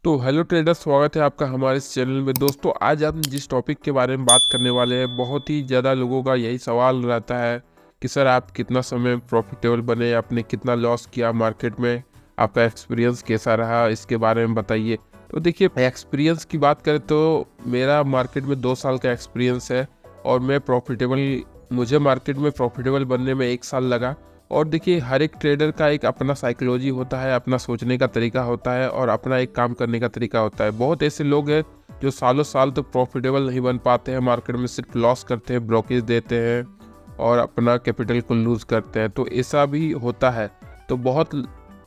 तो hello trader, स्वागत है आपका हमारे इस चैनल में। दोस्तों, आज हम जिस टॉपिक के बारे में बात करने वाले हैं, बहुत ही ज़्यादा लोगों का यही सवाल रहता है कि सर आप कितना समय प्रॉफिटेबल बने, आपने कितना लॉस किया मार्केट में, आपका एक्सपीरियंस कैसा रहा, इसके बारे में बताइए। तो देखिए, एक्सपीरियंस की बात करें तो मेरा मार्केट में 2 साल का एक्सपीरियंस है और मुझे मार्केट में प्रॉफिटेबल बनने में 1 साल लगा। और देखिए, हर एक ट्रेडर का एक अपना साइकोलॉजी होता है, अपना सोचने का तरीका होता है और अपना एक काम करने का तरीका होता है। बहुत ऐसे लोग हैं जो सालों साल तो प्रॉफिटेबल नहीं बन पाते हैं मार्केट में, सिर्फ लॉस करते हैं, ब्रोकेज देते हैं और अपना कैपिटल को लूज़ करते हैं। तो ऐसा भी होता है। तो बहुत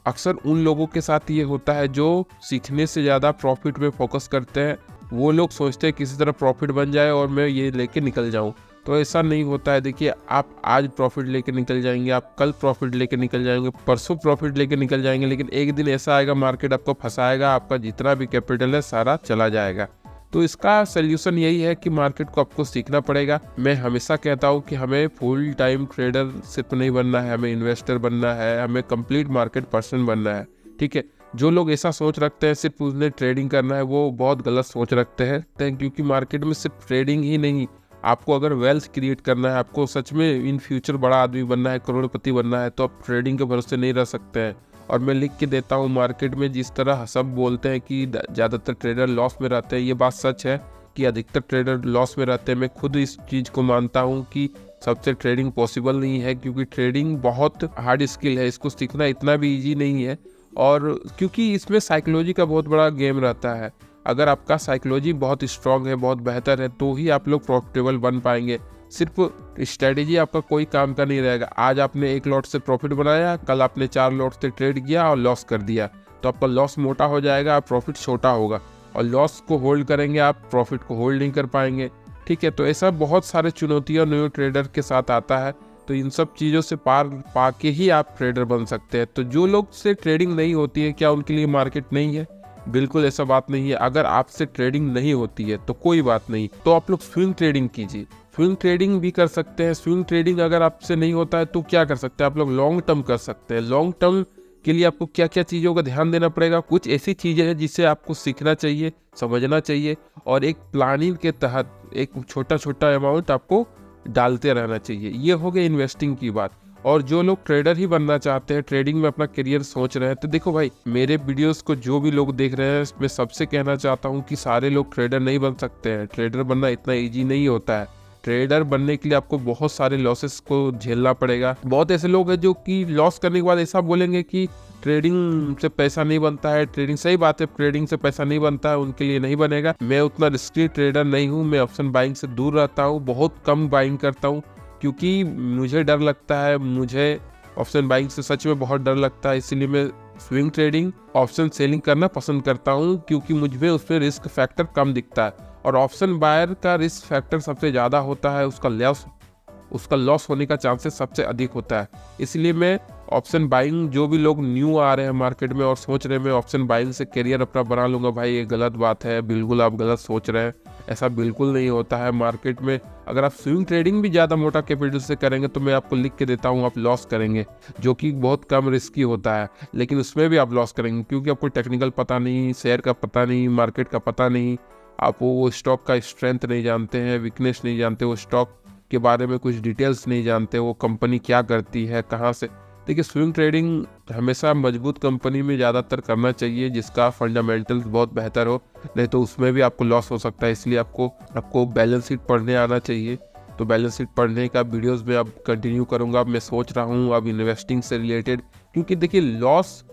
अक्सर उन लोगों के साथ ये होता है जो सीखने से ज़्यादा प्रॉफिट में फोकस करते हैं। वो लोग सोचते हैं किसी तरह प्रॉफिट बन जाए और मैं ये लेके निकल जाऊँ। तो ऐसा नहीं होता है। देखिए, आप आज प्रॉफिट लेके निकल जाएंगे, आप कल प्रॉफिट लेके निकल जाएंगे, परसों प्रॉफिट लेके निकल जाएंगे, लेकिन एक दिन ऐसा आएगा मार्केट आपको फंसाएगा, आपका जितना भी कैपिटल है सारा चला जाएगा। तो इसका सल्यूशन यही है कि मार्केट को आपको सीखना पड़ेगा। मैं हमेशा कहता हूँ कि हमें फुल टाइम ट्रेडर सिर्फ नहीं बनना है, हमें इन्वेस्टर बनना है, हमें कंप्लीट मार्केट पर्सन बनना है। ठीक है, जो लोग ऐसा सोच रखते हैं सिर्फ उन्हें ट्रेडिंग करना है, वो बहुत गलत सोच रखते हैं। क्योंकि मार्केट में सिर्फ ट्रेडिंग ही नहीं, आपको अगर वेल्थ क्रिएट करना है, आपको सच में इन फ्यूचर बड़ा आदमी बनना है, करोड़पति बनना है, तो आप ट्रेडिंग के भरोसे नहीं रह सकते हैं। और मैं लिख के देता हूँ मार्केट में, जिस तरह सब बोलते हैं कि ज़्यादातर ट्रेडर लॉस में रहते हैं, ये बात सच है कि अधिकतर ट्रेडर लॉस में रहते हैं। मैं खुद इस चीज़ को मानता हूँ कि सबसे ट्रेडिंग पॉसिबल नहीं है, क्योंकि ट्रेडिंग बहुत हार्ड स्किल है, इसको सीखना इतना भी ईजी नहीं है। और क्योंकि इसमें साइकोलॉजी का बहुत बड़ा गेम रहता है। अगर आपका साइकोलॉजी बहुत स्ट्रांग है, बहुत बेहतर है, तो ही आप लोग प्रॉफिटेबल बन पाएंगे। सिर्फ स्ट्रेटेजी आपका कोई काम का नहीं रहेगा। आज आपने एक लॉट से प्रॉफिट बनाया, कल आपने 4 लॉट से ट्रेड किया और लॉस कर दिया, तो आपका लॉस मोटा हो जाएगा, आप प्रॉफिट छोटा होगा। और लॉस को होल्ड करेंगे आप, प्रॉफिट को होल्ड नहीं कर पाएंगे। ठीक है, तो ऐसा बहुत सारे चुनौतियाँ न्यू ट्रेडर के साथ आता है। तो इन सब चीज़ों से पार पा के ही आप ट्रेडर बन सकते हैं। तो जो लोग से ट्रेडिंग नहीं होती है, क्या उनके लिए मार्केट नहीं है? बिल्कुल ऐसा बात नहीं है। अगर आपसे ट्रेडिंग नहीं होती है तो कोई बात नहीं, तो आप लोग स्विंग ट्रेडिंग कीजिए। स्विंग ट्रेडिंग भी कर सकते हैं। स्विंग ट्रेडिंग अगर आपसे नहीं होता है तो क्या कर सकते हैं, आप लोग लॉन्ग टर्म कर सकते हैं। लॉन्ग टर्म के लिए आपको क्या क्या चीज़ों का ध्यान देना पड़ेगा, कुछ ऐसी चीज़ें हैं जिसे आपको सीखना चाहिए, समझना चाहिए, और एक प्लानिंग के तहत एक छोटा छोटा अमाउंट आपको डालते रहना चाहिए। ये हो गया इन्वेस्टिंग की बात। और जो लोग ट्रेडर ही बनना चाहते हैं, ट्रेडिंग में अपना करियर सोच रहे हैं, तो देखो भाई, मेरे वीडियोस को जो भी लोग देख रहे हैं, मैं सबसे कहना चाहता हूँ कि सारे लोग ट्रेडर नहीं बन सकते हैं। ट्रेडर बनना इतना इजी नहीं होता है। ट्रेडर बनने के लिए आपको बहुत सारे लॉसेस को झेलना पड़ेगा। बहुत ऐसे लोग हैं जो कि लॉस करने के बाद ऐसा बोलेंगे कि ट्रेडिंग से पैसा नहीं बनता है। ट्रेडिंग, सही बात है, ट्रेडिंग से पैसा नहीं बनता है, उनके लिए नहीं बनेगा। मैं उतना रिस्की ट्रेडर नहीं हूँ, मैं ऑप्शन बाइंग से दूर रहता हूँ, बहुत कम बाइंग करता हूँ, क्योंकि मुझे डर लगता है। मुझे ऑप्शन बाइंग से सच में बहुत डर लगता है, इसलिए मैं स्विंग ट्रेडिंग, ऑप्शन सेलिंग करना पसंद करता हूँ, क्योंकि मुझे उसमें रिस्क फैक्टर कम दिखता है। और ऑप्शन बायर का रिस्क फैक्टर सबसे ज़्यादा होता है, उसका लॉस होने का चांसेस सबसे अधिक होता है। इसलिए मैं ऑप्शन बाइंग, जो भी लोग न्यू आ रहे हैं मार्केट में और सोच रहे हैं मैं ऑप्शन बाइंग से करियर अपना बना लूँगा, भाई ये गलत बात है, बिल्कुल आप गलत सोच रहे हैं। ऐसा बिल्कुल नहीं होता है मार्केट में। अगर आप स्विंग ट्रेडिंग भी ज़्यादा मोटा कैपिटल से करेंगे तो मैं आपको लिख के देता हूँ, आप लॉस करेंगे, जो कि बहुत कम रिस्की होता है। लेकिन उसमें भी आप लॉस करेंगे, क्योंकि आपको टेक्निकल पता नहीं, शेयर का पता नहीं, मार्केट का पता नहीं, आप वो स्टॉक का स्ट्रेंथ नहीं जानते हैं, वीकनेस नहीं जानते, वो स्टॉक के बारे में कुछ डिटेल्स नहीं जानते, वो कंपनी क्या करती है, कहाँ से। देखिए, स्विंग ट्रेडिंग हमेशा मजबूत कंपनी में ज़्यादातर करना चाहिए, जिसका फंडामेंटल्स बहुत बेहतर हो, नहीं तो उसमें भी आपको लॉस हो सकता है। इसलिए आपको बैलेंस शीट पढ़ने आना चाहिए। तो बैलेंस शीट पढ़ने का वीडियोस में अब कंटिन्यू करूँगा। मैं सोच रहा हूँ अब इन्वेस्टिंग से रिलेटेड, क्योंकि देखिए, लॉस,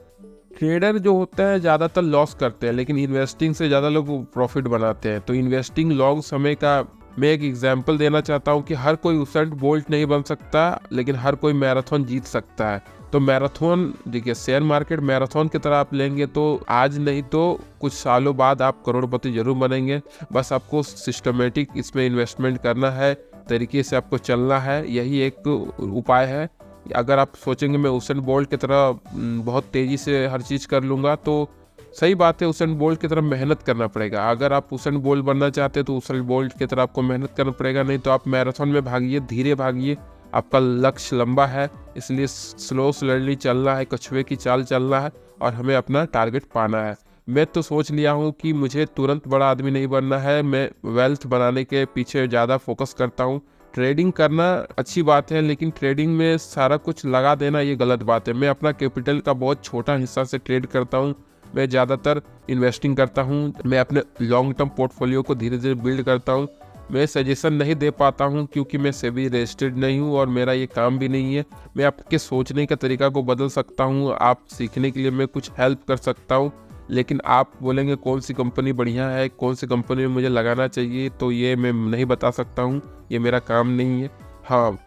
ट्रेडर जो होता है ज़्यादातर लॉस करते हैं, लेकिन इन्वेस्टिंग से ज़्यादा लोग प्रॉफिट बनाते हैं। तो इन्वेस्टिंग लॉन्ग समय का मैं एक एग्जांपल देना चाहता हूँ कि हर कोई उसेन बोल्ट नहीं बन सकता, लेकिन हर कोई मैराथन जीत सकता है। तो मैराथन, देखिए, शेयर मार्केट मैराथन की तरह आप लेंगे तो आज नहीं तो कुछ सालों बाद आप करोड़पति जरूर बनेंगे। बस आपको सिस्टमेटिक इसमें इन्वेस्टमेंट करना है, तरीके से आपको चलना है, यही एक उपाय है। अगर आप सोचेंगे मैं उसेन बोल्ट की तरह बहुत तेज़ी से हर चीज़ कर लूँगा, तो सही बात है, उसेन बोल्ट की तरफ मेहनत करना पड़ेगा। अगर आप उसेन बोल्ट बनना चाहते हैं तो उसेन बोल्ट की तरफ आपको मेहनत करना पड़ेगा, नहीं तो आप मैराथन में भागिए, धीरे भागिए। आपका लक्ष्य लंबा है, इसलिए स्लोली चलना है, कछुए की चाल चलना है और हमें अपना टारगेट पाना है। मैं तो सोच लिया हूँ कि मुझे तुरंत बड़ा आदमी नहीं बनना है, मैं वेल्थ बनाने के पीछे ज़्यादा फोकस करता हूँ। ट्रेडिंग करना अच्छी बात है, लेकिन ट्रेडिंग में सारा कुछ लगा देना ये गलत बात है। मैं अपना कैपिटल का बहुत छोटा हिस्सा से ट्रेड करता हूँ। मैं ज़्यादातर इन्वेस्टिंग करता हूँ। मैं अपने लॉन्ग टर्म पोर्टफोलियो को धीरे धीरे बिल्ड करता हूँ। मैं सजेशन नहीं दे पाता हूँ क्योंकि मैं सेबी रजिस्टर्ड नहीं हूँ और मेरा ये काम भी नहीं है। मैं आपके सोचने का तरीका को बदल सकता हूँ, आप सीखने के लिए मैं कुछ हेल्प कर सकता हूँ, लेकिन आप बोलेंगे कौन सी कंपनी बढ़िया है, कौन सी कंपनी में मुझे लगाना चाहिए, तो ये मैं नहीं बता सकता हूँ, ये मेरा काम नहीं है। हाँ,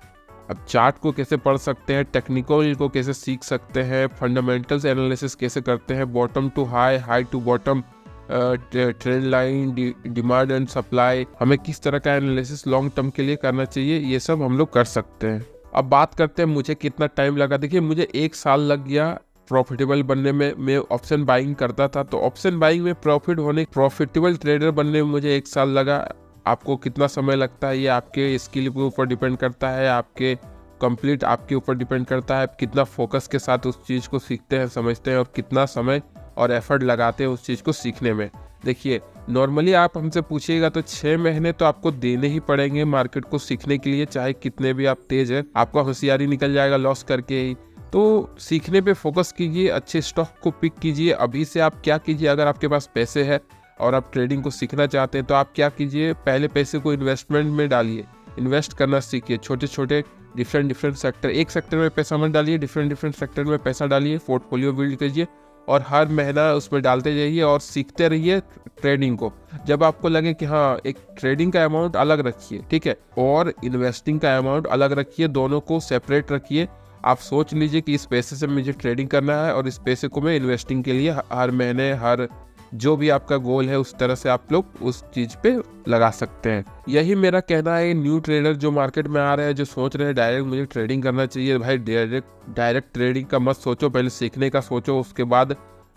अब चार्ट को कैसे पढ़ सकते हैं, टेक्निकल को कैसे सीख सकते हैं, फंडामेंटल्स एनालिसिस कैसे करते हैं, bottom to high, high to bottom, trend line, demand and supply, हमें किस तरह का एनालिसिस लॉन्ग टर्म के लिए करना चाहिए, ये सब हम लोग कर सकते हैं। अब बात करते हैं मुझे कितना टाइम लगा। देखिए, मुझे 1 साल लग गया प्रॉफिटेबल बनने में। मैं ऑप्शन बाइंग करता था, तो ऑप्शन बाइंग में प्रॉफिटेबल ट्रेडर बनने में मुझे 1 साल लगा। आपको कितना समय लगता है ये आपके स्किल के ऊपर डिपेंड करता है, आपके ऊपर डिपेंड करता है, कितना फोकस के साथ उस चीज़ को सीखते हैं, समझते हैं और कितना समय और एफर्ट लगाते हैं उस चीज़ को सीखने में। देखिए, नॉर्मली आप हमसे पूछिएगा तो 6 महीने तो आपको देने ही पड़ेंगे मार्केट को सीखने के लिए, चाहे कितने भी आप तेज हैं, आपका होशियारी निकल जाएगा लॉस करके ही। तो सीखने पे फोकस कीजिए, अच्छे स्टॉक को पिक कीजिए। अभी से आप क्या कीजिए, अगर आपके पास पैसे है और आप ट्रेडिंग को सीखना चाहते हैं तो आप क्या कीजिए, पहले पैसे को इन्वेस्टमेंट में डालिए, इन्वेस्ट करना सीखिए। छोटे छोटे डिफरेंट सेक्टर, एक सेक्टर में पैसा मत डालिए, डिफरेंट सेक्टर में पैसा डालिए, पोर्टफोलियो बिल्ड कीजिए और हर महीना उसमें डालते जाइए और सीखते रहिए ट्रेडिंग को। जब आपको लगे कि हाँ, एक ट्रेडिंग का अमाउंट अलग रखिए, ठीक है, और इन्वेस्टिंग का अमाउंट अलग रखिए, दोनों को सेपरेट रखिए। आप सोच लीजिए कि इस पैसे से मुझे ट्रेडिंग करना है और इस पैसे को मैं इन्वेस्टिंग के लिए हर महीने, हर जो भी आपका गोल है उस तरह से आप लोग उस चीज पे लगा सकते हैं। यही मेरा कहना है। न्यू ट्रेडर जो मार्केट में आ रहे हैं, जो सोच रहे हैं डायरेक्ट मुझे ट्रेडिंग करना चाहिए, भाई डायरेक्ट ट्रेडिंग का मत सोचो, पहले सीखने का सोचो, उसके बाद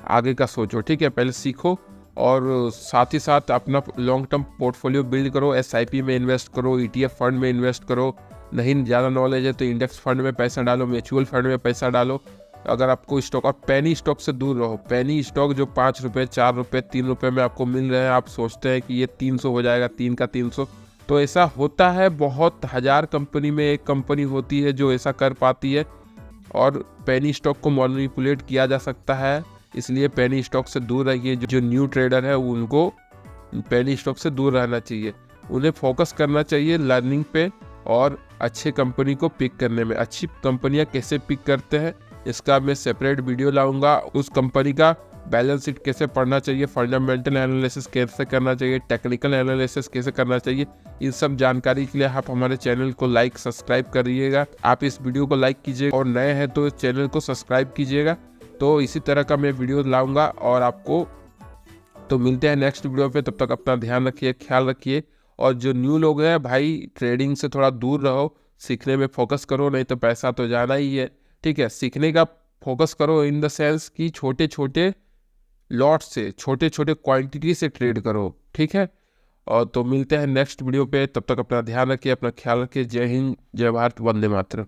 आगे का सोचो, ठीक है। पहले सीखो और साथ ही साथ अपना लॉन्ग टर्म पोर्टफोलियो बिल्ड करो, SIP में इन्वेस्ट करो, ETF फंड में इन्वेस्ट करो। नहीं ज़्यादा नॉलेज है तो इंडेक्स फंड में पैसा डालो, म्यूचुअल फंड में पैसा डालो। अगर आपको स्टॉक, और पेनी स्टॉक से दूर रहो। पेनी स्टॉक जो 5 रुपये, 4 रुपये, 3 रुपये में आपको मिल रहे हैं, आप सोचते हैं कि ये 300 हो जाएगा, 3 का 300, तो ऐसा होता है बहुत, 1000 कंपनी में एक कंपनी होती है जो ऐसा कर पाती है। और पेनी स्टॉक को मैनिपुलेट किया जा सकता है, इसलिए पेनी स्टॉक से दूर रहिए। जो न्यू ट्रेडर है उनको पेनी स्टॉक से दूर रहना चाहिए, उन्हें फोकस करना चाहिए लर्निंग पे और अच्छे कंपनी को पिक करने में। अच्छी कंपनियां कैसे पिक करते हैं इसका मैं सेपरेट वीडियो लाऊंगा। उस कंपनी का बैलेंस शीट कैसे पढ़ना चाहिए, फंडामेंटल एनालिसिस कैसे करना चाहिए, टेक्निकल एनालिसिस कैसे करना चाहिए, इन सब जानकारी के लिए आप हमारे चैनल को लाइक सब्सक्राइब करिएगा। आप इस वीडियो को लाइक कीजिएगा और नए हैं तो इस चैनल को सब्सक्राइब कीजिएगा। तो इसी तरह का मैं वीडियो लाऊंगा और आपको, तो मिलते हैं नेक्स्ट वीडियो पे। तब तक अपना ध्यान रखिए, ख्याल रखिए। और जो न्यू लोग हैं भाई, ट्रेडिंग से थोड़ा दूर रहो, सीखने में फोकस करो, नहीं तो पैसा तो जाना ही है, ठीक है। सीखने का फोकस करो इन द सेंस कि छोटे छोटे लॉट से, छोटे छोटे क्वांटिटी से ट्रेड करो, ठीक है। और तो मिलते हैं नेक्स्ट वीडियो पे, तब तक अपना ध्यान रखिए, अपना ख्याल रखिए। जय हिंद, जय भारत, वंदे मातरम।